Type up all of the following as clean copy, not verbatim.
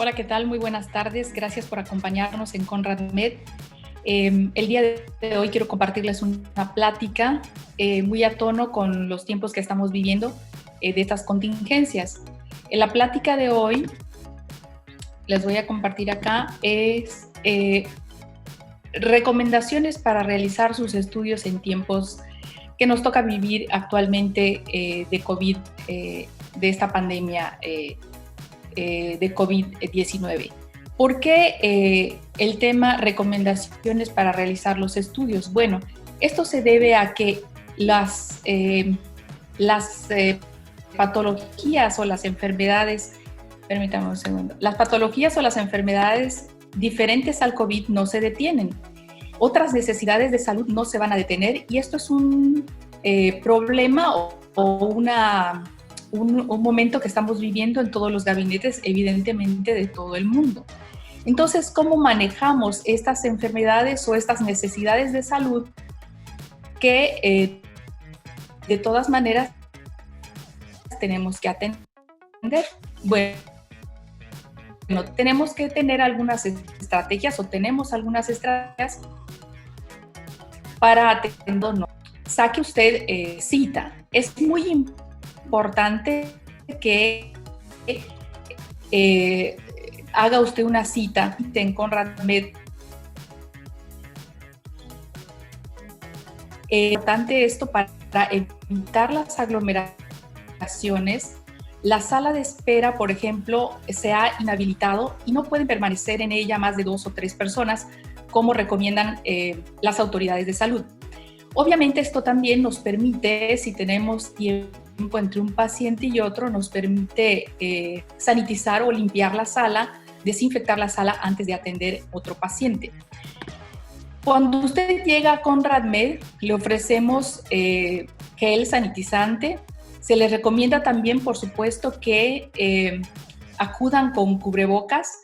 Hola, ¿qué tal? Muy buenas tardes. Gracias por acompañarnos en Conrad Med. El día de hoy quiero compartirles una plática muy a tono con los tiempos que estamos viviendo de estas contingencias. En la plática de hoy les voy a compartir acá es recomendaciones para realizar sus estudios en tiempos que nos toca vivir actualmente de COVID, de esta pandemia de COVID-19. ¿Por qué el tema recomendaciones para realizar los estudios? Bueno, esto se debe a que las patologías o las enfermedades, permítanme un segundo, las patologías o las enfermedades diferentes al COVID no se detienen. Otras necesidades de salud no se van a detener y esto es un problema o un momento que estamos viviendo en todos los gabinetes, evidentemente de todo el mundo. Entonces, ¿cómo manejamos estas enfermedades o estas necesidades de salud que de todas maneras tenemos que atender? Bueno, tenemos que tener algunas estrategias o tenemos algunas estrategias para atendernos. Saque usted cita. Es muy importante que haga usted una cita en Conrad Med. Importante esto para evitar las aglomeraciones. La sala de espera, por ejemplo, se ha inhabilitado y no pueden permanecer en ella más de 2 o 3 personas, como recomiendan las autoridades de salud. Obviamente esto también nos permite, si tenemos tiempo entre un paciente y otro, nos permite sanitizar o limpiar la sala, desinfectar la sala antes de atender otro paciente. Cuando usted llega a Conrad Med, le ofrecemos gel sanitizante. Se les recomienda también, por supuesto, que acudan con cubrebocas.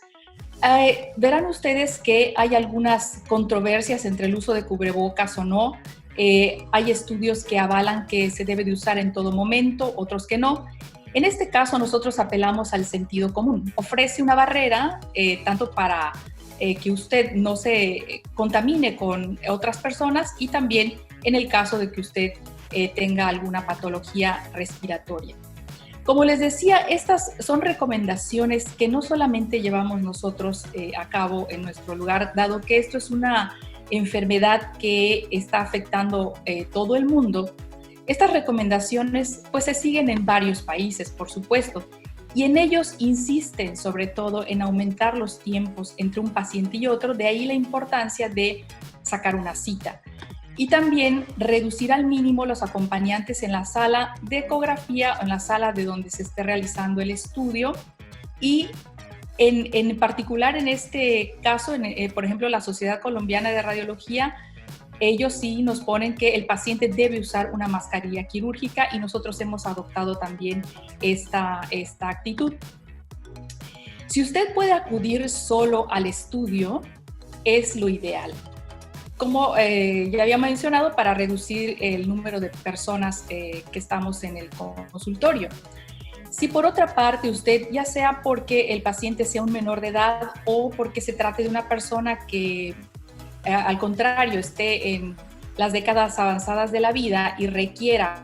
Verán ustedes que hay algunas controversias entre el uso de cubrebocas o no. Hay estudios que avalan que se debe de usar en todo momento, otros que no. En este caso, nosotros apelamos al sentido común. Ofrece una barrera, tanto para que usted no se contamine con otras personas y también en el caso de que usted tenga alguna patología respiratoria. Como les decía, estas son recomendaciones que no solamente llevamos nosotros a cabo en nuestro lugar, dado que esto es una enfermedad que está afectando todo el mundo. Estas recomendaciones pues se siguen en varios países, por supuesto, y en ellos insisten sobre todo en aumentar los tiempos entre un paciente y otro, de ahí la importancia de sacar una cita. Y también reducir al mínimo los acompañantes en la sala de ecografía o en la sala de donde se esté realizando el estudio. Y en particular en este caso, por ejemplo, la Sociedad Colombiana de Radiología, ellos sí nos ponen que el paciente debe usar una mascarilla quirúrgica y nosotros hemos adoptado también esta actitud. Si usted puede acudir solo al estudio, es lo ideal. Como ya había mencionado, para reducir el número de personas que estamos en el consultorio. Si por otra parte usted, ya sea porque el paciente sea un menor de edad o porque se trate de una persona que al contrario esté en las décadas avanzadas de la vida y requiera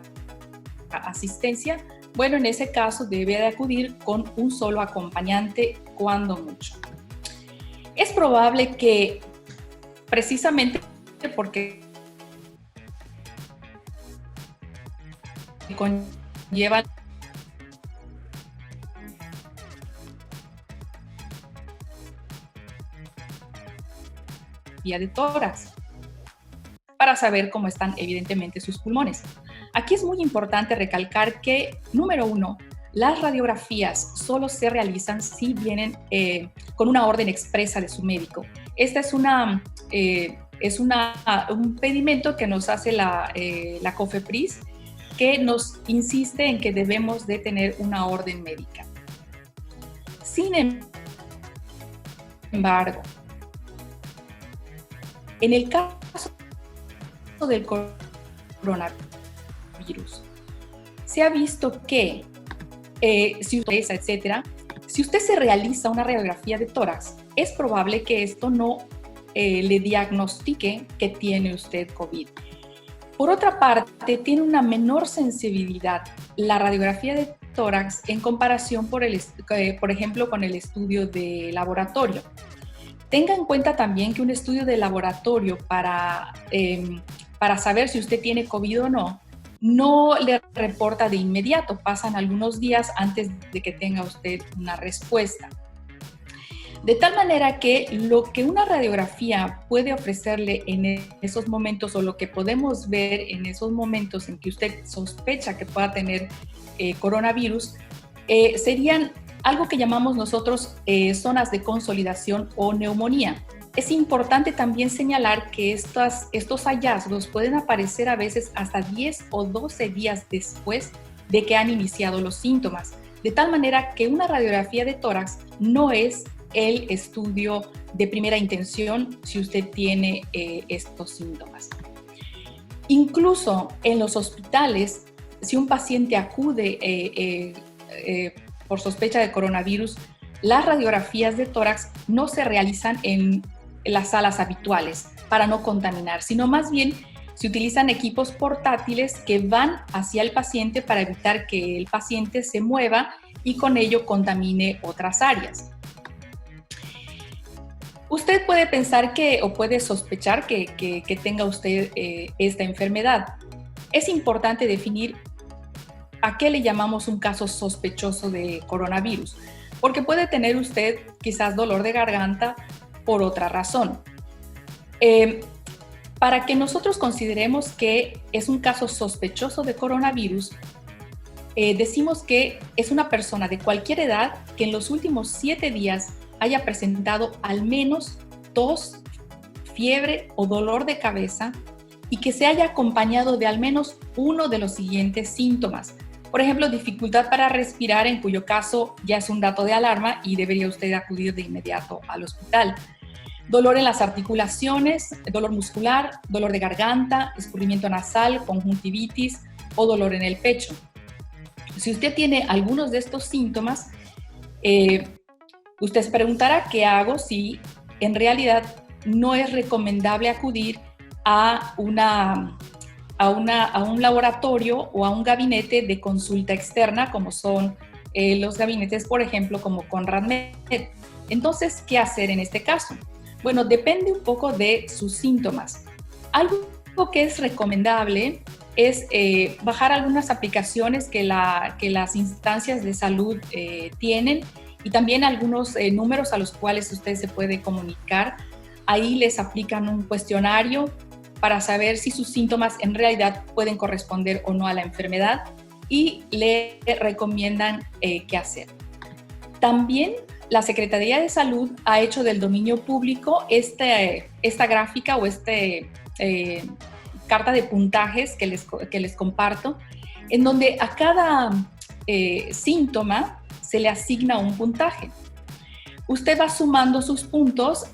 asistencia, bueno, en ese caso debe de acudir con un solo acompañante cuando mucho. Es probable que precisamente porque conlleva vía de tórax para saber cómo están evidentemente sus pulmones. Aquí es muy importante recalcar que, número 1, las radiografías solo se realizan si vienen con una orden expresa de su médico. Esta es un pedimento que nos hace la COFEPRIS, que nos insiste en que debemos de tener una orden médica. Sin embargo, en el caso del coronavirus, se ha visto que si utiliza, etcétera, Si usted se realiza una radiografía de tórax, es probable que esto no le diagnostique que tiene usted COVID. Por otra parte, tiene una menor sensibilidad la radiografía de tórax en comparación, por ejemplo, con el estudio de laboratorio. Tenga en cuenta también que un estudio de laboratorio para saber si usted tiene COVID o no le reporta de inmediato, pasan algunos días antes de que tenga usted una respuesta. De tal manera que lo que una radiografía puede ofrecerle en esos momentos, o lo que podemos ver en esos momentos en que usted sospecha que pueda tener coronavirus, serían algo que llamamos nosotros zonas de consolidación o neumonía. Es importante también señalar que estos hallazgos pueden aparecer a veces hasta 10 o 12 días después de que han iniciado los síntomas, de tal manera que una radiografía de tórax no es el estudio de primera intención si usted tiene estos síntomas. Incluso en los hospitales, si un paciente acude por sospecha de coronavirus, las radiografías de tórax no se realizan en las salas habituales para no contaminar, sino más bien se utilizan equipos portátiles que van hacia el paciente para evitar que el paciente se mueva y con ello contamine otras áreas. Usted puede pensar o puede sospechar que tenga usted esta enfermedad. Es importante definir a qué le llamamos un caso sospechoso de coronavirus, porque puede tener usted quizás dolor de garganta por otra razón. Para que nosotros consideremos que es un caso sospechoso de coronavirus, decimos que es una persona de cualquier edad que en los últimos 7 días haya presentado al menos tos, fiebre o dolor de cabeza y que se haya acompañado de al menos uno de los siguientes síntomas. Por ejemplo, dificultad para respirar, en cuyo caso ya es un dato de alarma y debería usted acudir de inmediato al hospital. Dolor en las articulaciones, dolor muscular, dolor de garganta, escurrimiento nasal, conjuntivitis o dolor en el pecho. Si usted tiene algunos de estos síntomas, usted se preguntará qué hago si en realidad no es recomendable acudir a un laboratorio o a un gabinete de consulta externa, como son los gabinetes, por ejemplo, como ConradMed. Entonces, ¿qué hacer en este caso? Bueno, depende un poco de sus síntomas. Algo que es recomendable es bajar algunas aplicaciones que las instancias de salud tienen, y también algunos números a los cuales usted se puede comunicar. Ahí les aplican un cuestionario para saber si sus síntomas en realidad pueden corresponder o no a la enfermedad y le recomiendan qué hacer. También la Secretaría de Salud ha hecho del dominio público esta gráfica o carta de puntajes que les comparto, en donde a cada síntoma se le asigna un puntaje. Usted va sumando sus puntos,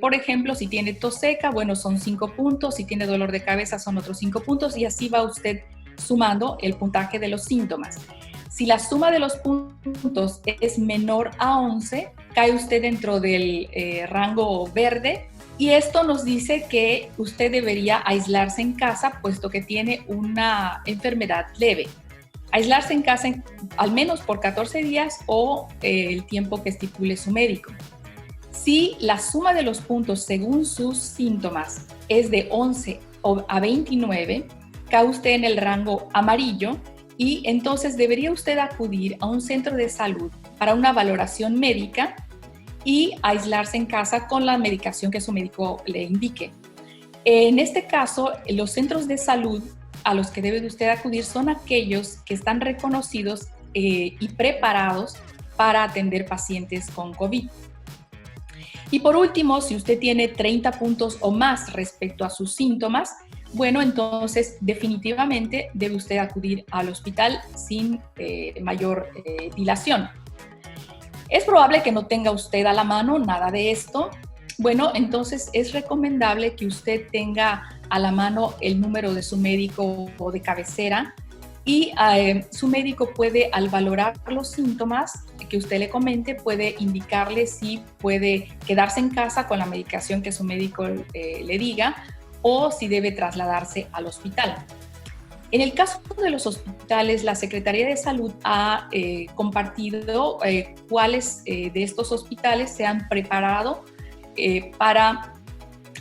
por ejemplo, si tiene tos seca, bueno, son 5 puntos, si tiene dolor de cabeza son otros 5 puntos, y así va usted sumando el puntaje de los síntomas. Si la suma de los puntos es menor a 11, cae usted dentro del rango verde, y esto nos dice que usted debería aislarse en casa, puesto que tiene una enfermedad leve. Aislarse en casa al menos por 14 días o el tiempo que estipule su médico. Si la suma de los puntos según sus síntomas es de 11 a 29, cae usted en el rango amarillo y entonces debería usted acudir a un centro de salud para una valoración médica y aislarse en casa con la medicación que su médico le indique. En este caso, los centros de salud a los que debe usted acudir son aquellos que están reconocidos y preparados para atender pacientes con COVID. Y por último, si usted tiene 30 puntos o más respecto a sus síntomas, bueno, entonces definitivamente debe usted acudir al hospital sin mayor dilación. Es probable que no tenga usted a la mano nada de esto. Bueno, entonces es recomendable que usted tenga a la mano el número de su médico o de cabecera y su médico puede, al valorar los síntomas que usted le comente, puede indicarle si puede quedarse en casa con la medicación que su médico le diga o si debe trasladarse al hospital. En el caso de los hospitales, la Secretaría de Salud ha compartido cuáles de estos hospitales se han preparado para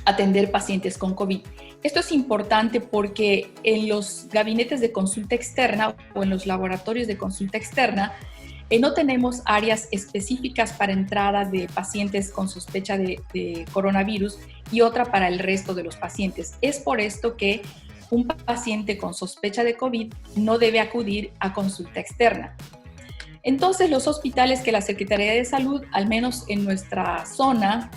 atender pacientes con COVID. Esto es importante porque en los gabinetes de consulta externa o en los laboratorios de consulta externa no tenemos áreas específicas para entrada de pacientes con sospecha de coronavirus y otra para el resto de los pacientes. Es por esto que un paciente con sospecha de COVID no debe acudir a consulta externa. Entonces, los hospitales que la Secretaría de Salud, al menos en nuestra zona,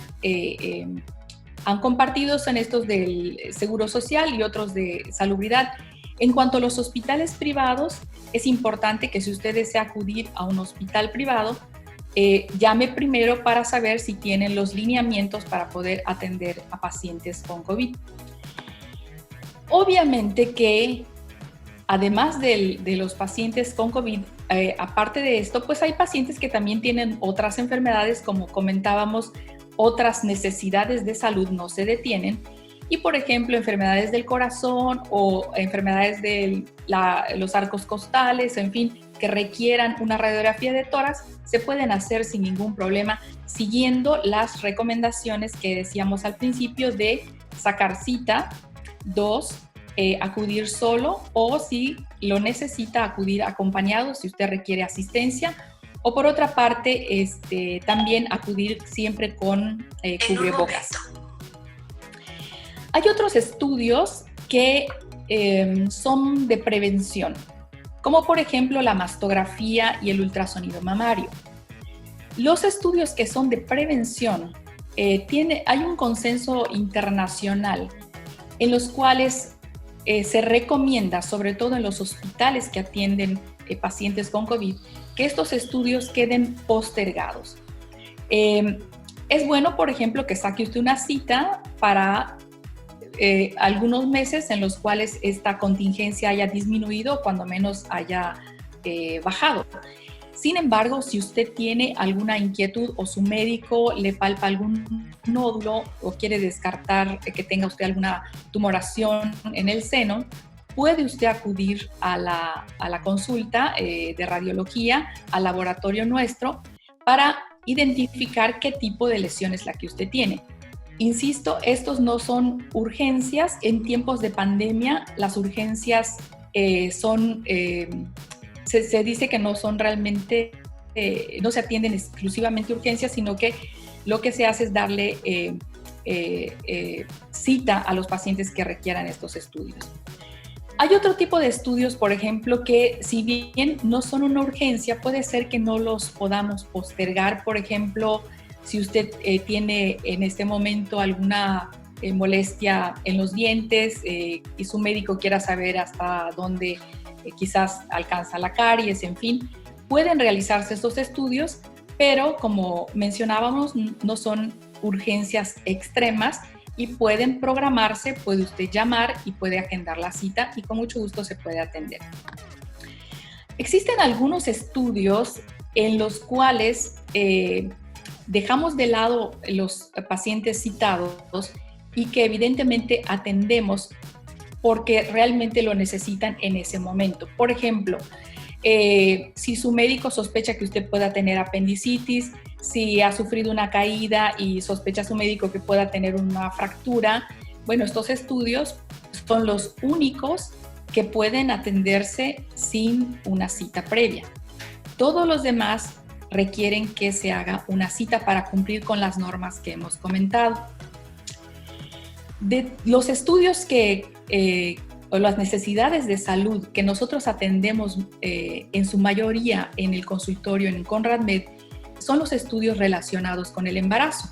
han compartido son estos del Seguro Social y otros de Salubridad. En cuanto a los hospitales privados, es importante que si usted desea acudir a un hospital privado, llame primero para saber si tienen los lineamientos para poder atender a pacientes con COVID. Obviamente que además de los pacientes con COVID, aparte de esto, pues hay pacientes que también tienen otras enfermedades, como comentábamos, otras necesidades de salud no se detienen. Y, por ejemplo, enfermedades del corazón o enfermedades de los arcos costales, en fin, que requieran una radiografía de tórax, se pueden hacer sin ningún problema, siguiendo las recomendaciones que decíamos al principio de sacar cita. 2, acudir solo o si lo necesita acudir acompañado si usted requiere asistencia o por otra parte también acudir siempre con cubrebocas. Hay otros estudios que son de prevención, como por ejemplo la mastografía y el ultrasonido mamario. Los estudios que son de prevención, hay un consenso internacional en los cuales se recomienda, sobre todo en los hospitales que atienden pacientes con COVID, que estos estudios queden postergados. Es bueno, por ejemplo, que saque usted una cita para algunos meses en los cuales esta contingencia haya disminuido o cuando menos haya bajado. Sin embargo, si usted tiene alguna inquietud o su médico le palpa algún nódulo o quiere descartar que tenga usted alguna tumoración en el seno, puede usted acudir a la consulta de radiología, al laboratorio nuestro, para identificar qué tipo de lesión es la que usted tiene. Insisto, estos no son urgencias. En tiempos de pandemia, las urgencias se dice que no son realmente, no se atienden exclusivamente urgencias, sino que lo que se hace es darle cita a los pacientes que requieran estos estudios. Hay otro tipo de estudios, por ejemplo, que si bien no son una urgencia, puede ser que no los podamos postergar. Por ejemplo, si usted tiene en este momento alguna molestia en los dientes y su médico quiera saber hasta dónde quizás alcanza la caries, en fin, pueden realizarse estos estudios, pero como mencionábamos, no son urgencias extremas y pueden programarse, puede usted llamar y puede agendar la cita y con mucho gusto se puede atender. Existen algunos estudios en los cuales dejamos de lado los pacientes citados y que evidentemente atendemos porque realmente lo necesitan en ese momento. Por ejemplo, si su médico sospecha que usted pueda tener apendicitis, si ha sufrido una caída y sospecha su médico que pueda tener una fractura, bueno, estos estudios son los únicos que pueden atenderse sin una cita previa. Todos los demás requieren que se haga una cita para cumplir con las normas que hemos comentado. De los estudios o las necesidades de salud que nosotros atendemos en su mayoría en el consultorio en ConradMed son los estudios relacionados con el embarazo,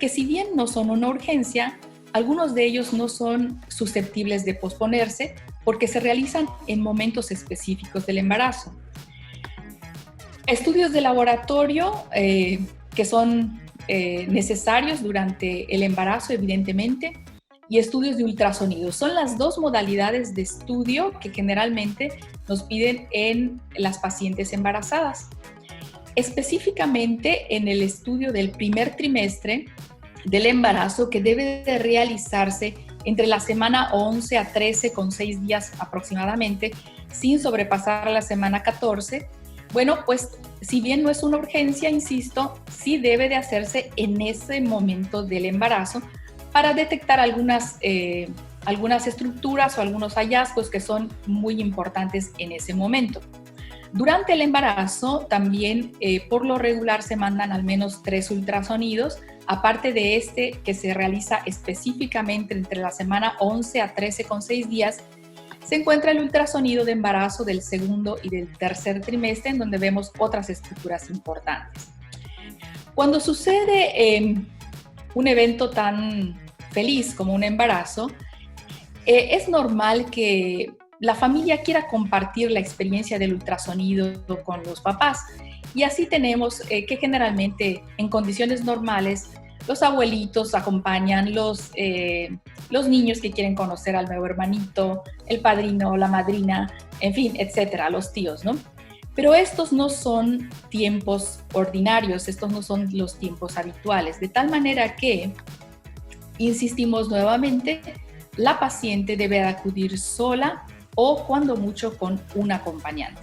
que si bien no son una urgencia, algunos de ellos no son susceptibles de posponerse porque se realizan en momentos específicos del embarazo. Estudios de laboratorio que son necesarios durante el embarazo, evidentemente, y estudios de ultrasonido. Son las dos modalidades de estudio que generalmente nos piden en las pacientes embarazadas. Específicamente en el estudio del primer trimestre del embarazo, que debe de realizarse entre la semana 11 a 13 con 6 días aproximadamente, sin sobrepasar la semana 14. Bueno, pues si bien no es una urgencia, insisto, sí debe de hacerse en ese momento del embarazo para detectar algunas estructuras o algunos hallazgos que son muy importantes en ese momento. Durante el embarazo también por lo regular se mandan al menos 3 ultrasonidos, aparte de este que se realiza específicamente entre la semana 11 a 13 con 6 días, se encuentra el ultrasonido de embarazo del segundo y del tercer trimestre, en donde vemos otras estructuras importantes. Cuando sucede un evento tan feliz como un embarazo, es normal que la familia quiera compartir la experiencia del ultrasonido con los papás. Y así tenemos que generalmente en condiciones normales los abuelitos acompañan, los niños que quieren conocer al nuevo hermanito, el padrino, la madrina, en fin, etcétera, los tíos, ¿no? Pero estos no son tiempos ordinarios, estos no son los tiempos habituales, de tal manera que, insistimos nuevamente, la paciente debe acudir sola o cuando mucho con un acompañante.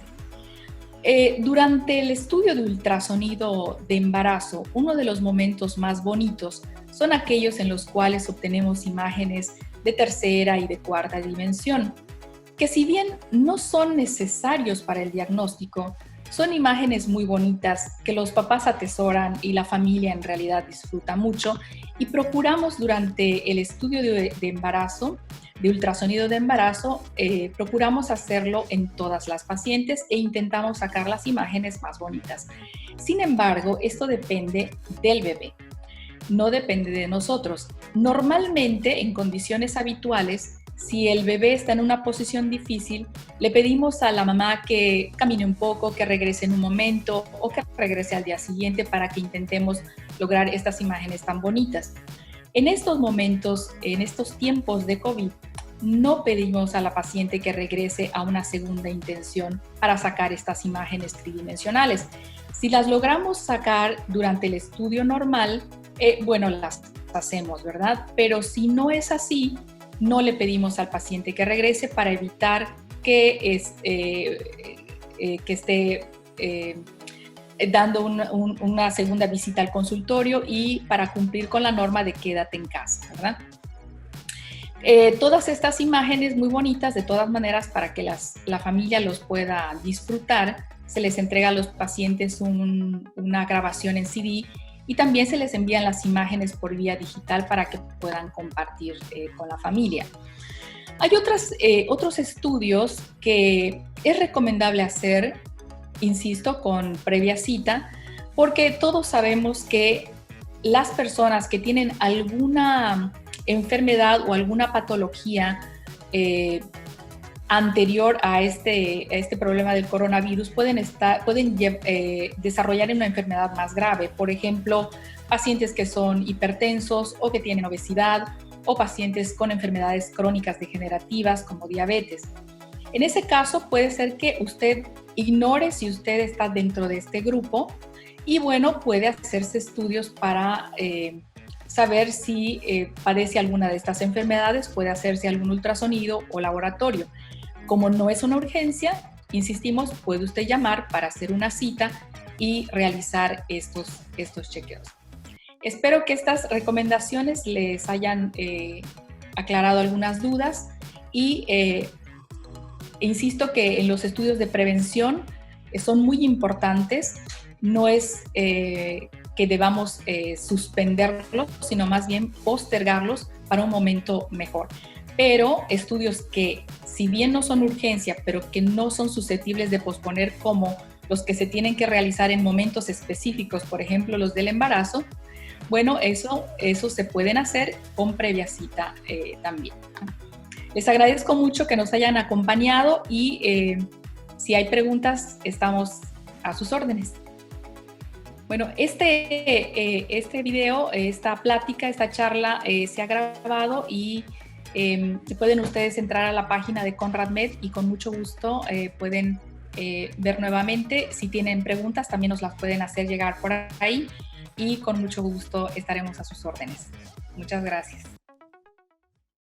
Durante el estudio de ultrasonido de embarazo, uno de los momentos más bonitos son aquellos en los cuales obtenemos imágenes de tercera y de cuarta dimensión, que si bien no son necesarios para el diagnóstico, son imágenes muy bonitas que los papás atesoran y la familia en realidad disfruta mucho, y procuramos durante el estudio de embarazo, de ultrasonido de embarazo, procuramos hacerlo en todas las pacientes e intentamos sacar las imágenes más bonitas. Sin embargo, esto depende del bebé, no depende de nosotros. Normalmente, en condiciones habituales, si el bebé está en una posición difícil, le pedimos a la mamá que camine un poco, que regrese en un momento o que regrese al día siguiente para que intentemos lograr estas imágenes tan bonitas. En estos momentos, en estos tiempos de COVID, no pedimos a la paciente que regrese a una segunda intención para sacar estas imágenes tridimensionales. Si las logramos sacar durante el estudio normal, bueno, las hacemos, ¿verdad? Pero si no es así, no le pedimos al paciente que regrese para evitar que esté dando una segunda visita al consultorio y para cumplir con la norma de quédate en casa, ¿verdad? Todas estas imágenes muy bonitas, de todas maneras, para que la familia los pueda disfrutar, se les entrega a los pacientes una grabación en CD y también se les envían las imágenes por vía digital para que puedan compartir con la familia. Hay otros estudios que es recomendable hacer, insisto, con previa cita, porque todos sabemos que las personas que tienen alguna enfermedad o alguna patología anterior a este problema del coronavirus pueden desarrollar una enfermedad más grave. Por ejemplo, pacientes que son hipertensos o que tienen obesidad o pacientes con enfermedades crónicas degenerativas como diabetes. En ese caso puede ser que usted ignore si usted está dentro de este grupo y bueno, puede hacerse estudios para saber si padece alguna de estas enfermedades, puede hacerse algún ultrasonido o laboratorio. Como no es una urgencia, insistimos, puede usted llamar para hacer una cita y realizar estos chequeos. Espero que estas recomendaciones les hayan aclarado algunas dudas y insisto que en los estudios de prevención son muy importantes. No es que debamos suspenderlos, sino más bien postergarlos para un momento mejor. Pero estudios que, si bien no son urgencia, pero que no son susceptibles de posponer, como los que se tienen que realizar en momentos específicos, por ejemplo, los del embarazo, bueno, eso se pueden hacer con previa cita también. Les agradezco mucho que nos hayan acompañado y si hay preguntas, estamos a sus órdenes. Bueno, este video, esta plática, esta charla se ha grabado y pueden ustedes entrar a la página de ConradMed y con mucho gusto pueden ver nuevamente. Si tienen preguntas, también nos las pueden hacer llegar por ahí y con mucho gusto estaremos a sus órdenes. Muchas gracias.